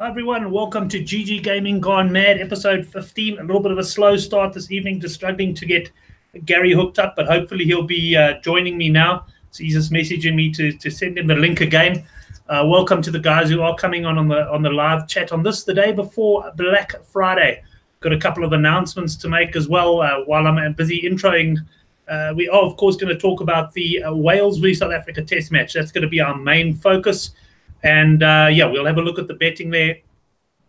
Hi everyone, and welcome to GGGaming Gone Mad, episode 15. A little bit of a slow start this evening, just struggling to get Gary hooked up, but hopefully he'll be joining me now. So he's just messaging me to send him the link again. Welcome to the guys who are coming on the live chat on this, the day before Black Friday. Got a couple of announcements to make as well while I'm busy introing. We are, of course, going to talk about the Wales v South Africa test match. That's going to be our main focus. And yeah, we'll have a look at the betting there.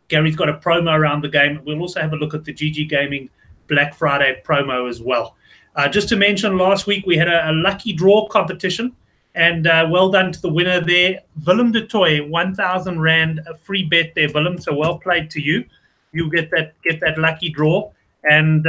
Gary's got a promo around the game. We'll also have a look at the GGGaming Black Friday promo as well. Just to mention, last week we had a lucky draw competition, and well done to the winner there, Willem de Toy, 1,000 Rand free bet there, Willem. So well played to you. You'll get that lucky draw. And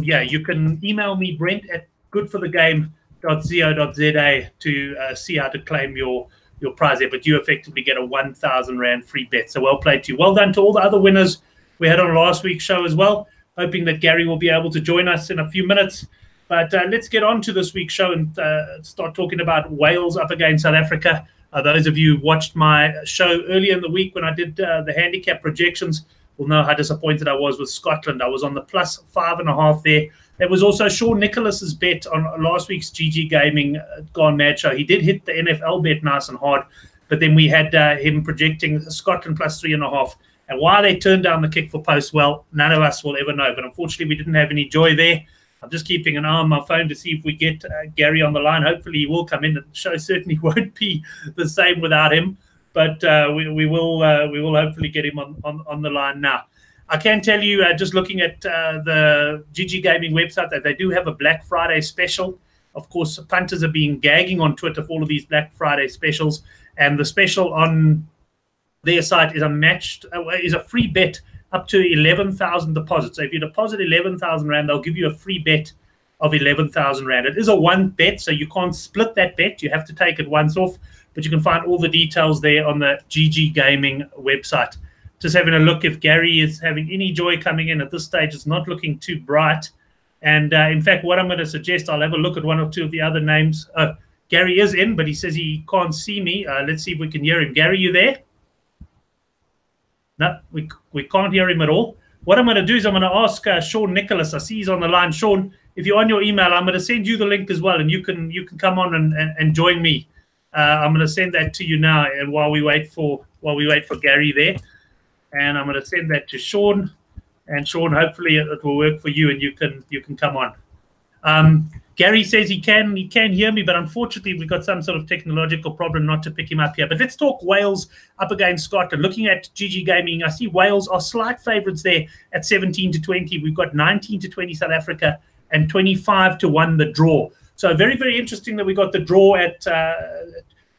yeah, you can email me, Brent, at goodforthegame.co.za to see how to claim your prize there, but you effectively get a 1,000 Rand free bet. So well played to you. Well done to all the other winners we had on last week's show as well. Hoping that Gary will be able to join us in a few minutes. But let's get on to this week's show and start talking about Wales up against South Africa. Those of you who watched my show earlier in the week when I did the handicap projections will know how disappointed I was with Scotland. I was on the plus 5.5 there. There was also Sean Nicholas's bet on last week's GGGaming Gone Mad show. He did hit the NFL bet nice and hard, but then we had him projecting Scotland plus 3.5. And why they turned down the kick for post, well, none of us will ever know. But unfortunately, we didn't have any joy there. I'm just keeping an eye on my phone to see if we get Gary on the line. Hopefully, he will come in. The show certainly won't be the same without him, but we will hopefully get him on the line now. I can tell you, just looking at the GGGaming website, that they do have a Black Friday special. Of course, punters are being gagging on Twitter for all of these Black Friday specials, and the special on their site is a free bet up to 11,000 deposit. So if you deposit 11,000 Rand, they'll give you a free bet of 11,000 Rand. It is a one bet, so you can't split that bet. You have to take it once off, but you can find all the details there on the GGGaming website. Just having a look if Gary is having any joy coming in at this stage. It's not looking too bright. And in fact, what I'm going to suggest, I'll have a look at one or two of the other names. Gary is in, but he says he can't see me. Let's see if we can hear him. Gary, you there? No, we can't hear him at all. What I'm going to do is I'm going to ask Sean Nicholas. I see he's on the line. Sean, if you're on your email, I'm going to send you the link as well, and you can come on and join me. I'm going to send that to you now, and while we wait for Gary there. And I'm going to send that to Sean. And Sean, hopefully it will work for you, and you can come on. Gary says he can hear me, but unfortunately we've got some sort of technological problem not to pick him up here. But let's talk Wales up against Scotland. Looking at GGGaming, I see Wales are slight favourites there at 17-20. We've got 19-20 South Africa and 25-1 the draw. So very, very interesting that we got the draw at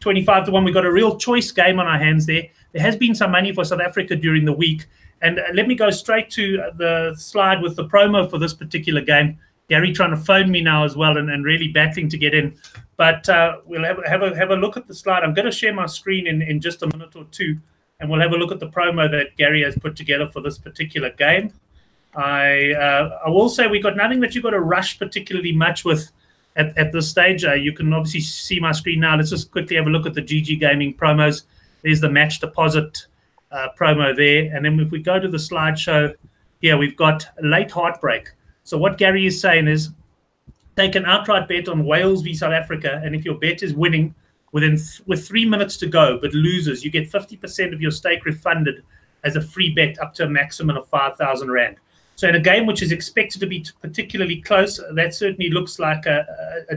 25-1. We've got a real choice game on our hands there. There has been some money for South Africa during the week. And let me go straight to the slide with the promo for this particular game. Gary trying to phone me now as well and really battling to get in. But we'll have a look at the slide. I'm going to share my screen in just a minute or two, and we'll have a look at the promo that Gary has put together for this particular game. I will say we got nothing that you've got to rush particularly much with at this stage. You can obviously see my screen now. Let's just quickly have a look at the GGGaming promos. There's the match deposit promo there. And then if we go to the slideshow here, we've got late heartbreak. So what Gary is saying is take an outright bet on Wales v South Africa, and if your bet is winning with 3 minutes to go but loses, you get 50% of your stake refunded as a free bet up to a maximum of 5,000 Rand. So in a game which is expected to be particularly close, that certainly looks like a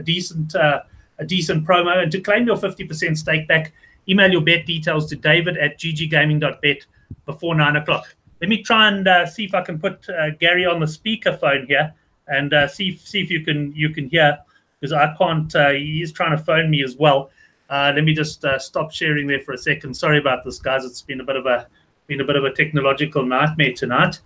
decent promo. And to claim your 50% stake back, email your bet details to david@gggaming.bet before 9 o'clock. Let me try and see if I can put Gary on the speakerphone here and see if you can hear, because I can't. He is trying to phone me as well. Let me just stop sharing there for a second. Sorry about this, guys. It's been a bit of a technological nightmare tonight.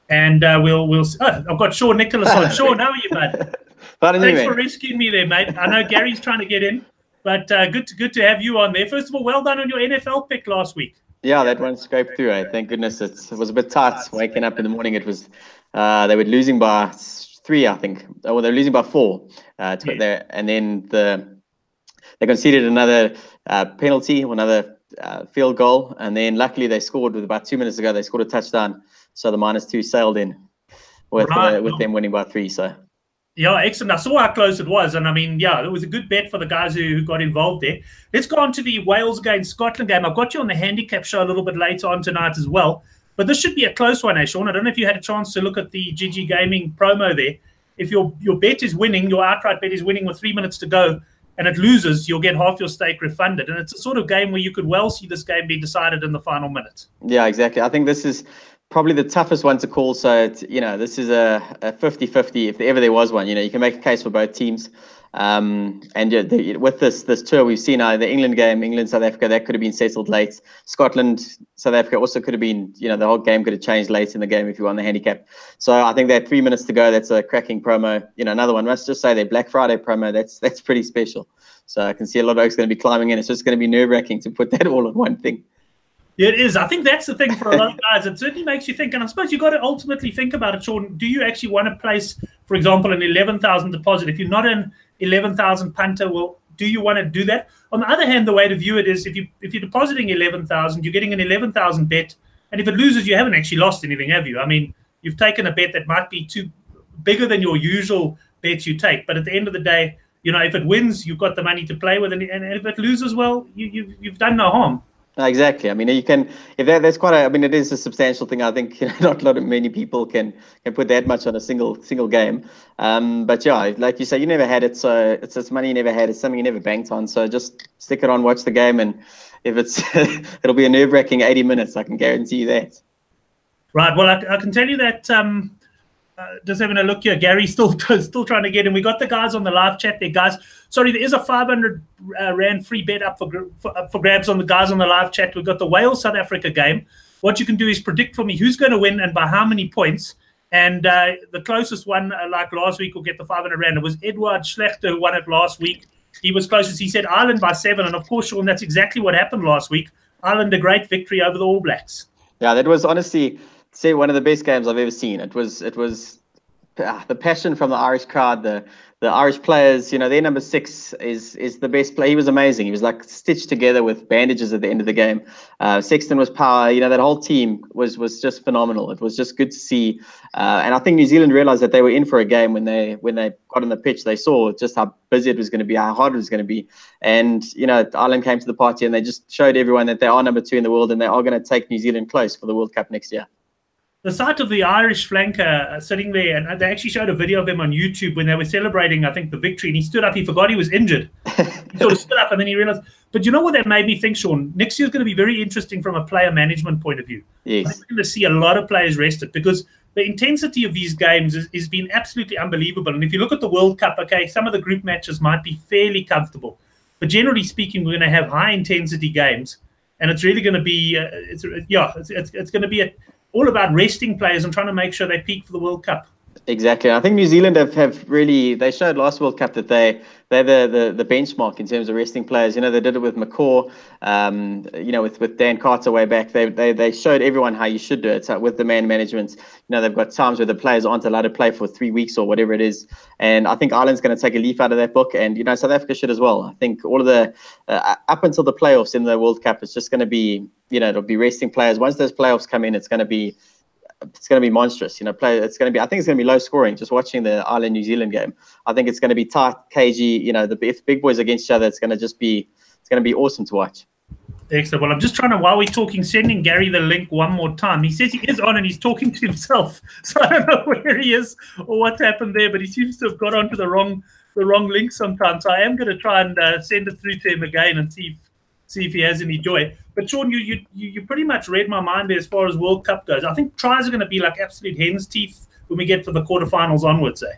And we'll. Oh, I've got Sean Nicholas on. Sean, how are you, bud? Thanks for rescuing me there, mate. I know Gary's trying to get in, but good to have you on there. First of all, well done on your NFL pick last week. Yeah, that one scraped through. Thank goodness. It was a bit tight. Waking up in the morning, it was they were losing by 3, I think. Well, they were losing by 4. And then they conceded another penalty, another field goal, and then luckily they scored with about 2 minutes ago. They scored a touchdown, so the -2 sailed in with them winning by 3. So. Yeah, excellent. I saw how close it was. And I mean, yeah, it was a good bet for the guys who got involved there. Let's go on to the Wales against Scotland game. I've got you on the handicap show a little bit later on tonight as well. But this should be a close one, Sean. I don't know if you had a chance to look at the GGGaming promo there. If your bet is winning, your outright bet is winning with 3 minutes to go, and it loses, you'll get half your stake refunded. And it's a sort of game where you could well see this game be decided in the final minute. Yeah, exactly. I think this is probably the toughest one to call. So, this is a 50-50 if ever there was one. You can make a case for both teams. And with this tour, we've seen the England game, England-South Africa, that could have been settled late. Scotland-South Africa also could have been, the whole game could have changed late in the game if you won the handicap. So I think that 3 minutes to go, that's a cracking promo. Another one, let's just say their Black Friday promo, that's pretty special. So I can see a lot of folks going to be climbing in. It's just going to be nerve-wracking to put that all on one thing. Yeah, it is. I think that's the thing for a lot of guys. It certainly makes you think. And I suppose you've got to ultimately think about it, Sean. Do you actually want to place, for example, an 11,000 deposit? If you're not an 11,000 punter, well, do you want to do that? On the other hand, the way to view it is if you're depositing 11,000, you're getting an 11,000 bet. And if it loses, you haven't actually lost anything, have you? I mean, you've taken a bet that might be too bigger than your usual bets you take. But at the end of the day, if it wins, you've got the money to play with. And if it loses, well, you've done no harm. Exactly. I mean, you can, if that's quite it is a substantial thing. I think not many people can put that much on a single game. But yeah, like you say, you never had it, so it's money you never had. It's something you never banked on. So just stick it on, watch the game, and if it's it'll be a nerve-wracking 80 minutes. I can guarantee you that. Right. Well, I can tell you that. Just having a look here, Gary's still trying to get in. We got the guys on the live chat there, guys. Sorry, there is a 500 Rand free bet up for grabs on the guys on the live chat. We've got the Wales South Africa game. What you can do is predict for me who's going to win and by how many points. And the closest one, like last week, will get the 500 Rand. It was Edward Schlechter who won it last week. He was closest. He said Ireland by 7. And of course, Sean, that's exactly what happened last week. Ireland, a great victory over the All Blacks. Yeah, that was honestly, one of the best games I've ever seen. It was the passion from the Irish crowd, the Irish players. Their number 6 is the best player. He was amazing. He was like stitched together with bandages at the end of the game. Sexton was power. That whole team was just phenomenal. It was just good to see. And I think New Zealand realized that they were in for a game when they got on the pitch. They saw just how busy it was going to be, how hard it was going to be. And Ireland came to the party and they just showed everyone that they are number 2 in the world and they are going to take New Zealand close for the World Cup next year. The sight of the Irish flanker sitting there, and they actually showed a video of him on YouTube when they were celebrating, I think, the victory, and he stood up. He forgot he was injured. He sort of stood up, and then he realized. But you know what that made me think, Sean? Next year is going to be very interesting from a player management point of view. Yes. I think we're going to see a lot of players rested because the intensity of these games has been absolutely unbelievable. And if you look at the World Cup, okay, some of the group matches might be fairly comfortable. But generally speaking, we're going to have high-intensity games, and it's really going to be it's going to be all about resting players and trying to make sure they peak for the World Cup. Exactly. I think New Zealand have really, they showed last World Cup that they're the benchmark in terms of resting players. They did it with McCaw, with Dan Carter way back. They showed everyone how you should do it. So with the man management, they've got times where the players aren't allowed to play for 3 weeks or whatever it is. And I think Ireland's going to take a leaf out of that book, and South Africa should as well. I think all of the up until the playoffs in the World Cup, it's just going to be, it'll be resting players. Once those playoffs come in, it's going to be monstrous. I think it's going to be low scoring. Just watching the Ireland New Zealand game, I think it's going to be tight, cagey. If big boys against each other, it's going to be awesome to watch. Excellent. Well, I'm just trying to, while we're talking, sending Gary the link one more time. He says he is on and he's talking to himself, so I don't know where he is or what's happened there, but he seems to have got onto the wrong link sometimes. So I am going to try and send it through to him again and see if he has any joy. But Sean, you pretty much read my mind there as far as World Cup goes. I think tries are going to be like absolute hen's teeth when we get to the quarterfinals onwards, eh?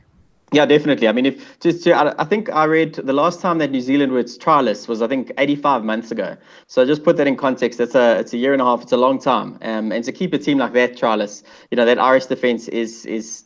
Yeah, definitely. I mean, I think I read the last time that New Zealand were trialists was, I think, 85 months ago. So just put that in context. It's a year and a half. It's a long time. And to keep a team like that trialists, that Irish defense is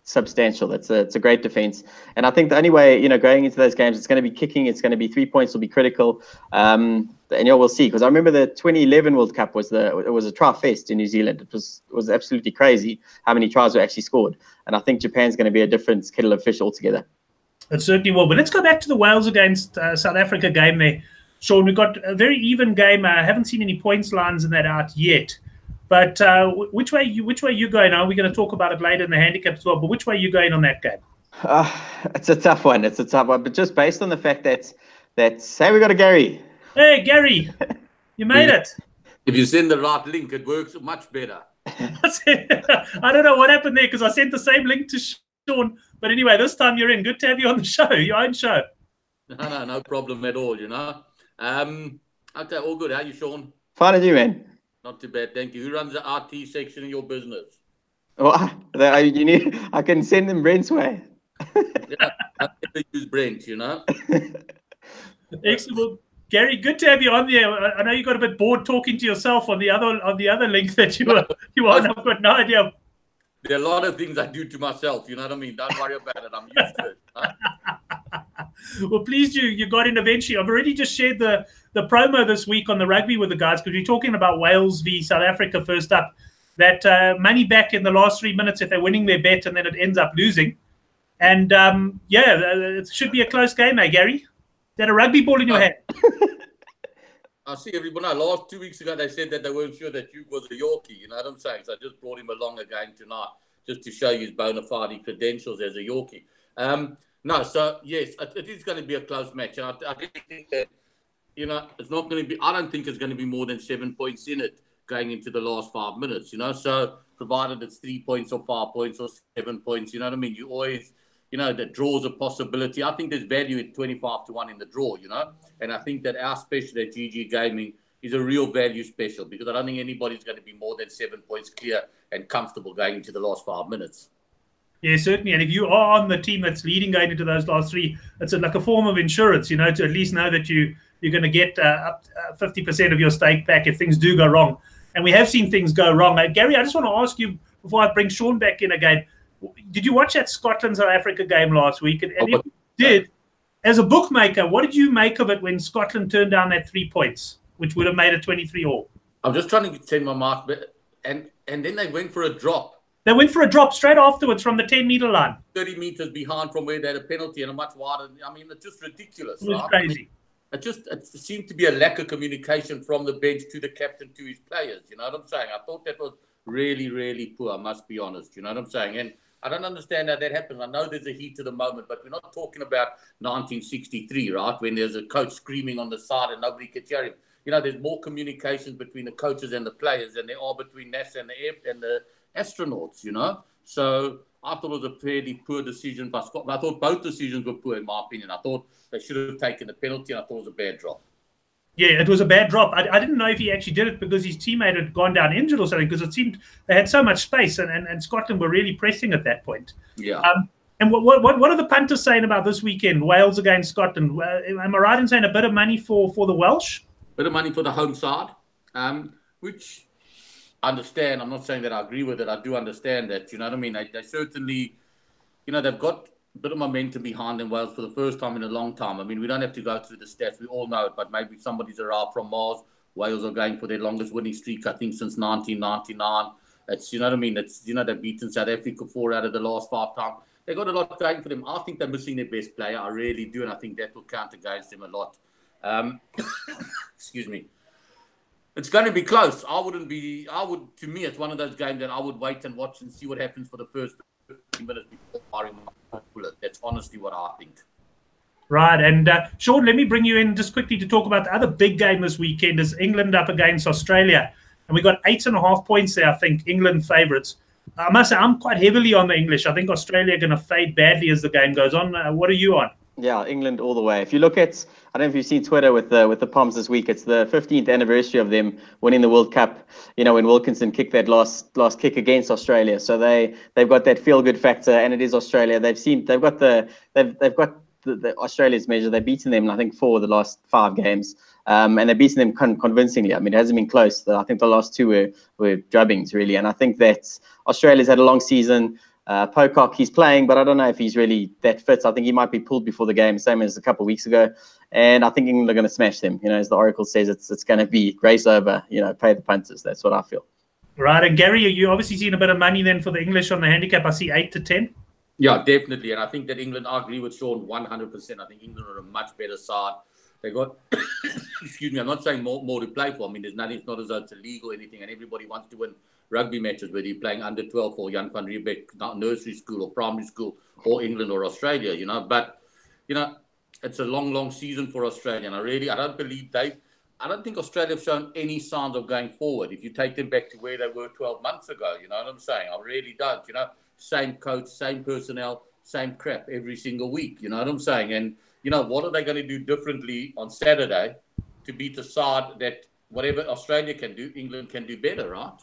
substantial. It's a great defense, and I think the only way going into those games, it's going to be kicking. It's going to be 3 points will be critical, and we'll see. Because I remember the 2011 World Cup was a try fest in New Zealand. It was absolutely crazy how many tries were actually scored, and I think Japan's going to be a different kettle of fish altogether. It certainly will. But let's go back to the Wales against South Africa game there. Sean, we've got a very even game. I haven't seen any points lines in that out yet. But which way you going? Are we going to talk about it later in the handicap as well? But which way are you going on that game? It's a tough one. It's a tough one. But just based on the fact that hey, we got a Gary. Hey, Gary, you made it. If you send the right link, it works much better. I don't know what happened there because I sent the same link to Sean. But anyway, this time you're in. Good to have you on the show, your own show. No problem at all, you know. Okay, all good. How are you, Sean? Fine and you, man? Not too bad, thank you. Who runs the RT section in your business? Well, I can send them Brent's way. Yeah, I never use Brent, you know. Excellent. Gary, good to have you on there. I know you got a bit bored talking to yourself on the other link that you on. I've got no idea. There are a lot of things I do to myself, you know what I mean? Don't worry about it. I'm used to it. Huh? Well, pleased you got in eventually. I've already just shared the promo this week on the rugby with the guys because we're talking about Wales v South Africa first up. That money back in the last 3 minutes if they're winning their bet and then it ends up losing. And it should be a close game, Gary? Is that a rugby ball in your hand? I see everybody. Last 2 weeks ago, they said that they weren't sure that Hugh was a Yorkie. You know what I'm saying? So I just brought him along again tonight just to show you his bona fide credentials as a Yorkie. No, so yes, it is going to be a close match. And I really think that, you know, it's not going to be, I don't think it's going to be more than 7 points in it going into the last 5 minutes, you know. So provided it's 3 points or 5 points or 7 points, you know what I mean? You always, you know, that draws a possibility. I think there's value at 25-1 in the draw, you know. And I think that our special at GGGaming is a real value special because I don't think anybody's going to be more than 7 points clear and comfortable going into the last 5 minutes. Yeah, certainly. And if you are on the team that's leading going into those last three, it's like a form of insurance, you know, to at least know that you're going to get up 50% of your stake back if things do go wrong. And we have seen things go wrong. Gary, I just want to ask you before I bring Sean back in again, did you watch that Scotland-South Africa game last week? And if you did, as a bookmaker, what did you make of it when Scotland turned down that 3 points, which would have made it 23-all? I'm just trying to send my mark, and then they went for a drop. They went for a drop straight afterwards from the 10-meter line. 30 meters behind from where they had a penalty and a much wider. I mean, it's just ridiculous. It was crazy. I mean, it seemed to be a lack of communication from the bench to the captain to his players. You know what I'm saying? I thought that was really, really poor, I must be honest. You know what I'm saying? And I don't understand how that happens. I know there's a heat of the moment, but we're not talking about 1963, right? When there's a coach screaming on the side and nobody can hear him. You know, there's more communications between the coaches and the players than there are between NASA and the astronauts, you know. So I thought it was a fairly poor decision by Scotland. I thought both decisions were poor, in my opinion. I thought they should have taken the penalty, and I thought it was a bad drop. Yeah, it was a bad drop. I didn't know if he actually did it because his teammate had gone down injured or something, because it seemed they had so much space, and Scotland were really pressing at that point. Yeah. And what are the punters saying about this weekend, Wales against Scotland? Am I right in saying a bit of money for the Welsh? Bit of money for the home side, which I understand. I'm not saying that I agree with it. I do understand that, you know what I mean? They certainly, you know, they've got a bit of momentum behind in Wales for the first time in a long time. I mean, we don't have to go through the stats. We all know it, but maybe somebody's arrived from Mars. Wales are going for their longest winning streak, I think, since 1999. It's, you know what I mean? It's, you know, they've beaten South Africa 4 out of the last 5 times. They've got a lot going for them. I think they're missing their best player. I really do, and I think that will count against them a lot. Excuse me. It's going to be close. To me, it's one of those games that I would wait and watch and see what happens for the first 15 minutes before firing my bullet. That's honestly what I think. Right. And Sean, let me bring you in just quickly to talk about the other big game this weekend is England up against Australia. And we got 8.5 points there, I think, England favourites. I must say, I'm quite heavily on the English. I think Australia are going to fade badly as the game goes on. What are you on? Yeah, England all the way. If you look at, I don't know if you've seen Twitter with the Poms this week. It's the 15th anniversary of them winning the World Cup. You know, when Wilkinson kicked that last kick against Australia. So they've got that feel good factor, and it is Australia. They've got the Australia's measure. They've beaten them, I think, 4 of the last 5 games, and they've beaten them convincingly. I mean, it hasn't been close. I think the last 2 were drubbings really, and I think that Australia's had a long season. Pocock, he's playing, but I don't know if he's really that fit. I think he might be pulled before the game, same as a couple of weeks ago. And I think England are going to smash them. You know, as the Oracle says, it's going to be race over, you know, pay the punters. That's what I feel. Right. And Gary, you obviously seen a bit of money then for the English on the handicap. I see 8 to 10. Yeah, definitely. And I think that England, I agree with Sean 100%. I think England are a much better side. They got, excuse me, I'm not saying more to play for. I mean, there's nothing, it's not as though it's illegal or anything, and everybody wants to win rugby matches, whether you're playing under 12 or Jan van Riebeck nursery school or primary school or England or Australia, you know. But, you know, it's a long, long season for Australia. And I don't think Australia have shown any signs of going forward. If you take them back to where they were 12 months ago, you know what I'm saying? I really don't, you know. Same coach, same personnel, same crap every single week, you know what I'm saying? And, you know, what are they going to do differently on Saturday to beat a side that whatever Australia can do, England can do better, right?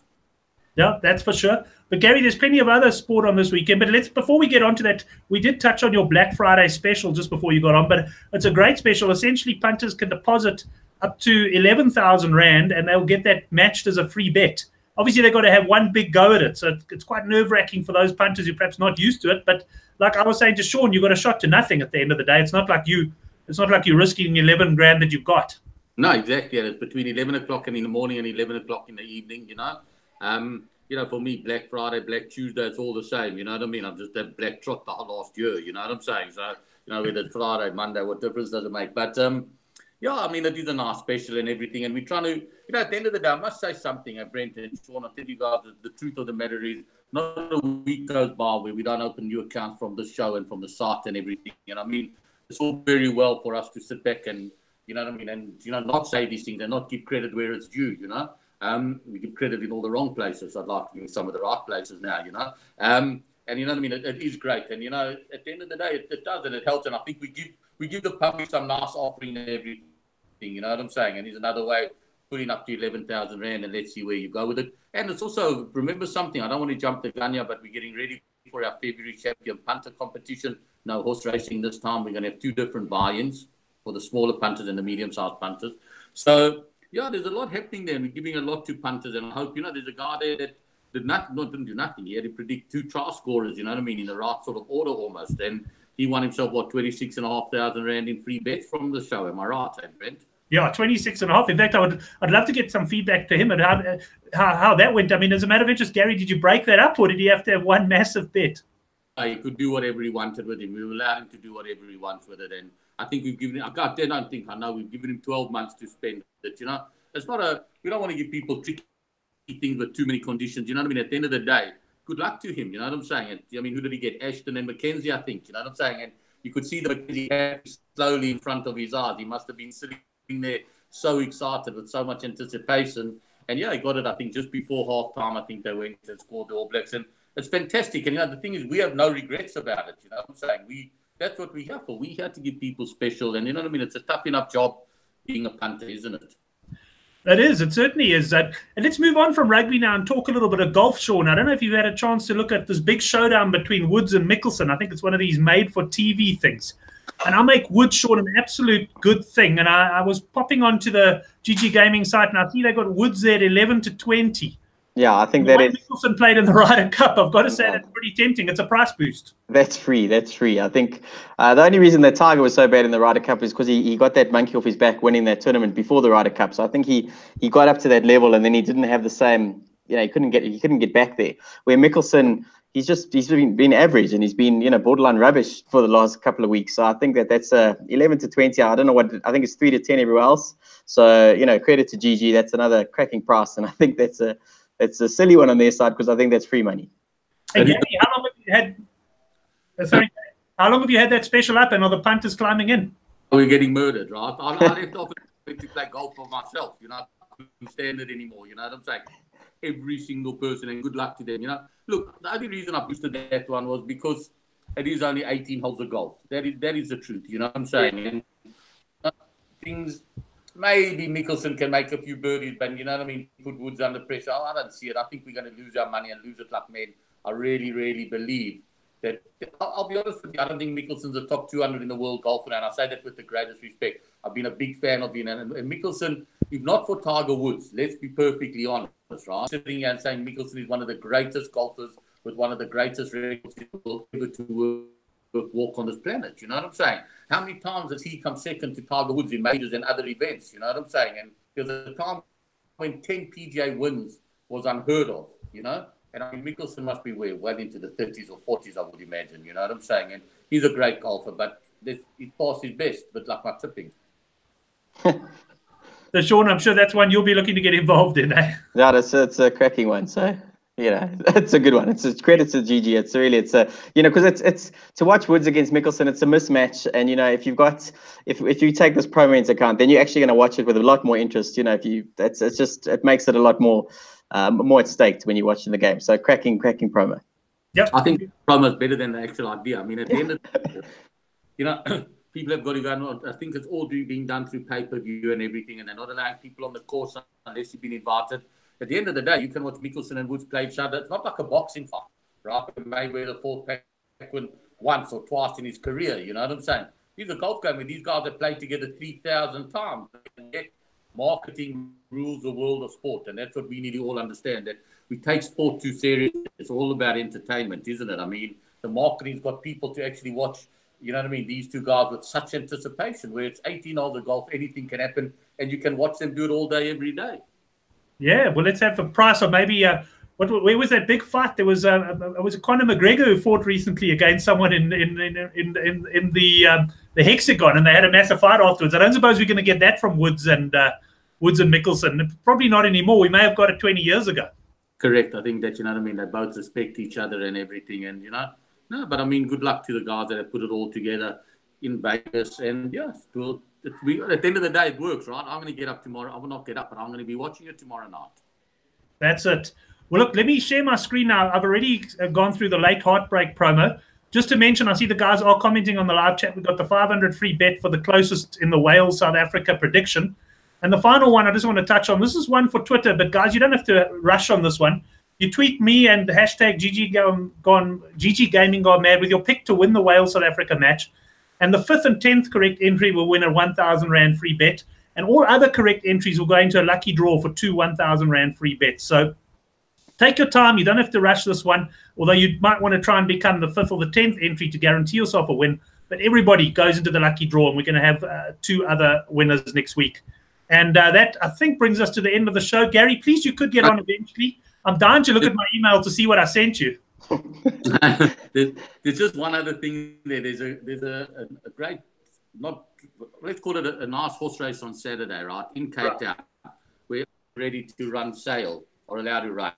Yeah, that's for sure. But Gary, there's plenty of other sport on this weekend. But before we get on to that, we did touch on your Black Friday special just before you got on. But it's a great special. Essentially, punters can deposit up to 11,000 Rand, and they'll get that matched as a free bet. Obviously, they've got to have one big go at it. So it's quite nerve-wracking for those punters who are perhaps not used to it. But like I was saying to Sean, you've got a shot to nothing at the end of the day. It's not like you're risking 11 grand that you've got. No, exactly. And it's between 11 o'clock in the morning and 11 o'clock in the evening, you know. You know, for me, Black Friday, Black Tuesday, it's all the same. You know what I mean? I've just had Black Trot the whole last year. You know what I'm saying? So, you know, whether it's Friday, Monday, what difference does it make? But, yeah, I mean, it is a nice special and everything. And we're trying to, you know, at the end of the day, I must say something, Brent and Sean, I'll tell you guys, the truth of the matter is not a week goes by where we don't open new accounts from the show and from the site and everything. And I mean, it's all very well for us to sit back and, you know what I mean, and, you know, not say these things and not give credit where it's due, you know. We give credit in all the wrong places. I'd like to give some of the right places now, you know. And you know what I mean? It is great. And, you know, at the end of the day, it does and it helps. And I think we give the public some nice offering and everything, you know what I'm saying? And there's another way of putting up to 11,000 Rand and let's see where you go with it. And it's also, remember something, I don't want to jump the gun here, but we're getting ready for our February champion punter competition. No horse racing this time. We're going to have 2 different buy-ins for the smaller punters and the medium-sized punters. So, yeah, there's a lot happening there, and we're giving a lot to punters. And I hope, you know, there's a guy there that didn't do nothing. He had to predict 2 trial scorers, you know what I mean, in the right sort of order almost. And he won himself, 26,500 Rand in free bets from the show. Am I right, Brent? Yeah, 26.5. In fact, I'd love to get some feedback to him and how that went. I mean, as a matter of interest, Gary, did you break that up, or did he have to have one massive bet? He could do whatever he wanted with him. We allowed him to do whatever he wants with it. And I think we've given him, we've given him 12 months to spend it, you know. It's not we don't want to give people tricky things with too many conditions, you know what I mean? At the end of the day, good luck to him, you know what I'm saying? I mean, who did he get? Ashton and Mackenzie, I think, you know what I'm saying? And you could see the Mackenzie slowly in front of his eyes. He must have been sitting there so excited with so much anticipation. And yeah, he got it, I think, just before halftime. I think they went and scored the All Blacks. And it's fantastic. And, you know, the thing is, we have no regrets about it, you know what I'm saying? That's what we're here for. We're here to give people special. And, you know what I mean? It's a tough enough job being a punter, isn't it? It is. It certainly is. And let's move on from rugby now and talk a little bit of golf, Sean. I don't know if you've had a chance to look at this big showdown between Woods and Mickelson. I think it's one of these made-for-TV things. And I make Woods, Sean, an absolute good thing. And I was popping onto the GGGaming site, and I see they got Woods there at 11-20. Yeah, I think that is. Mickelson played in the Ryder Cup. I've got to say that's pretty tempting. It's a price boost. That's free. That's free. I think the only reason that Tiger was so bad in the Ryder Cup is because he got that monkey off his back winning that tournament before the Ryder Cup. So I think he got up to that level, and then he didn't have the same. You know, he couldn't get back there. Where Mickelson, he's been average, and he's been, you know, borderline rubbish for the last couple of weeks. So I think that's 11-20. I don't know what. I think it's 3-10 everywhere else. So, you know, credit to GG. That's another cracking price, and I think that's a silly one on their side because I think that's free money. Hey, Gary, how long have you had? How long have you had that special up, and are the punters climbing in? We're getting murdered, right? I left off to play golf for myself. You know, I couldn't stand it anymore. You know what I'm saying? Every single person, and good luck to them. You know, look, the only reason I boosted that one was because it is only 18 holes of golf. That is the truth. You know what I'm saying? And things. Maybe Mickelson can make a few birdies, but you know what I mean? Put Woods under pressure. I don't see it. I think we're going to lose our money and lose it like men. I really, really believe that. I'll be honest with you. I don't think Mickelson's a top 200 in the world golfer, and I say that with the greatest respect. I've been a big fan of him. And Mickelson, if not for Tiger Woods, let's be perfectly honest, right? Sitting here and saying Mickelson is one of the greatest golfers with one of the greatest records ever to walk on this planet, you know what I'm saying? How many times has he come second to Tiger Woods in majors and other events, you know what I'm saying? And there's a time when 10 PGA wins was unheard of, you know? And I mean, Mickelson must be well into the 30s or 40s, I would imagine, you know what I'm saying? And he's a great golfer, but he's past his best, but like my tipping. So, Sean, I'm sure that's one you'll be looking to get involved in, eh? Yeah, it's a cracking one. So, it's a good one. It's credit to GG. It's because it's to watch Woods against Mickelson. It's a mismatch, and if you've got if you take this promo into account, then you're actually going to watch it with a lot more interest. It makes it a lot more at stake when you're watching the game. So cracking promo. Yep. I think promo is better than the actual idea. I mean, at the end of the day, people have got to go. I think it's all being done through pay-per-view and everything, and they're not allowing people on the course unless you've been invited. At the end of the day, you can watch Mickelson and Woods play each other. It's not like a boxing fight, right? Mayweather fought Paquin once or twice in his career. You know what I'm saying? These are golf games where these guys have played together 3,000 times. And yet, marketing rules the world of sport, and that's what we need to all understand. That we take sport too serious. It's all about entertainment, isn't it? I mean, the marketing's got people to actually watch. You know what I mean? These two guys with such anticipation, where it's 18 holes of golf, anything can happen, and you can watch them do it all day, every day. Yeah, well, let's have a price of maybe where was that big fight? There was a Conor McGregor who fought recently against someone in the hexagon, and they had a massive fight afterwards. I don't suppose we're going to get that from Woods and Mickelson. Probably not anymore. We may have got it 20 years ago. Correct. I think that, you know what I mean, they both respect each other and everything, and no, but I mean, good luck to the guys that have put it all together in Vegas, and at the end of the day, it works, right? I'm going to get up tomorrow. I will not get up, but I'm going to be watching it tomorrow night. That's it. Well, look, let me share my screen now. I've already gone through the late heartbreak promo. Just to mention, I see the guys are commenting on the live chat. We've got the 500 free bet for the closest in the Wales, South Africa prediction. And the final one I just want to touch on. This is one for Twitter, but guys, you don't have to rush on this one. You tweet me and hashtag GGGaming gone mad with your pick to win the Wales South Africa match. And the 5th and 10th correct entry will win a 1,000 Rand free bet. And all other correct entries will go into a lucky draw for 2 1,000 Rand free bets. So take your time. You don't have to rush this one, although you might want to try and become the 5th or the 10th entry to guarantee yourself a win. But everybody goes into the lucky draw, and we're going to have 2 other winners next week. And that, I think, brings us to the end of the show. Gary, please, you could get on eventually. I'm dying to look at my email to see what I sent you. There's just one other thing there. There's a great, let's call it a nice horse race on Saturday, right, in Cape Town. We're ready to run sale or allowed to run.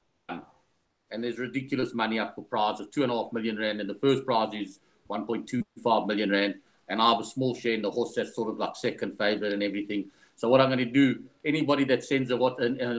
And there's ridiculous money up for prize of 2.5 million Rand, and the first prize is 1.25 million Rand. And I have a small share in the horse that's sort of like second favorite and everything. So what I'm going to do, anybody that sends a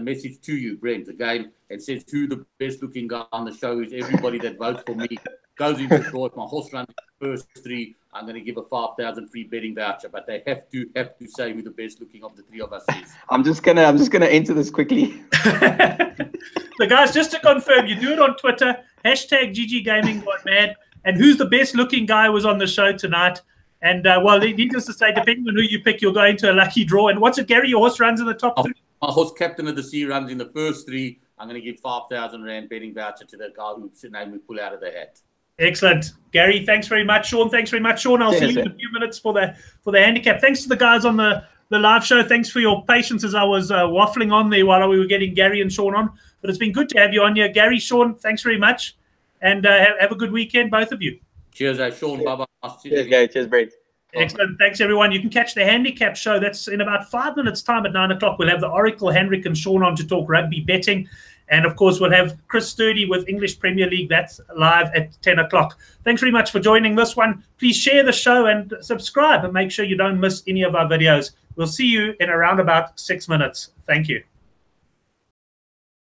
message to you, Brent, again, and says who the best looking guy on the show is, everybody that votes for me goes into the draw. If my horse runs the first 3, I'm going to give a 5,000 free betting voucher. But they have to say who the best looking of the 3 of us is. I'm just gonna enter this quickly. So guys, just to confirm, you do it on Twitter, hashtag GGGaming got mad, and who's the best looking guy was on the show tonight. And, well, needless to say, depending on who you pick, you'll go into a lucky draw. And what's it, Gary? Your horse runs in the top 3? My horse, Captain of the Sea, runs in the first 3. I'm going to give 5,000 Rand betting voucher to the guy whose name we pull out of the hat. Excellent. Gary, thanks very much. Sean, thanks very much. Sean, I'll see you in a few minutes for the handicap. Thanks to the guys on the live show. Thanks for your patience as I was waffling on there while we were getting Gary and Sean on. But it's been good to have you on here. Gary, Sean, thanks very much. And have a good weekend, both of you. Cheers, Sean. Bye-bye. Cheers, Gary. Cheers, Brent. Excellent. Thanks, everyone. You can catch the handicap show. That's in about 5 minutes' time at 9 o'clock. We'll have the Oracle, Henrik, and Sean on to talk rugby betting. And, of course, we'll have Chris Sturdy with English Premier League. That's live at 10 o'clock. Thanks very much for joining this one. Please share the show and subscribe and make sure you don't miss any of our videos. We'll see you in around about 6 minutes. Thank you.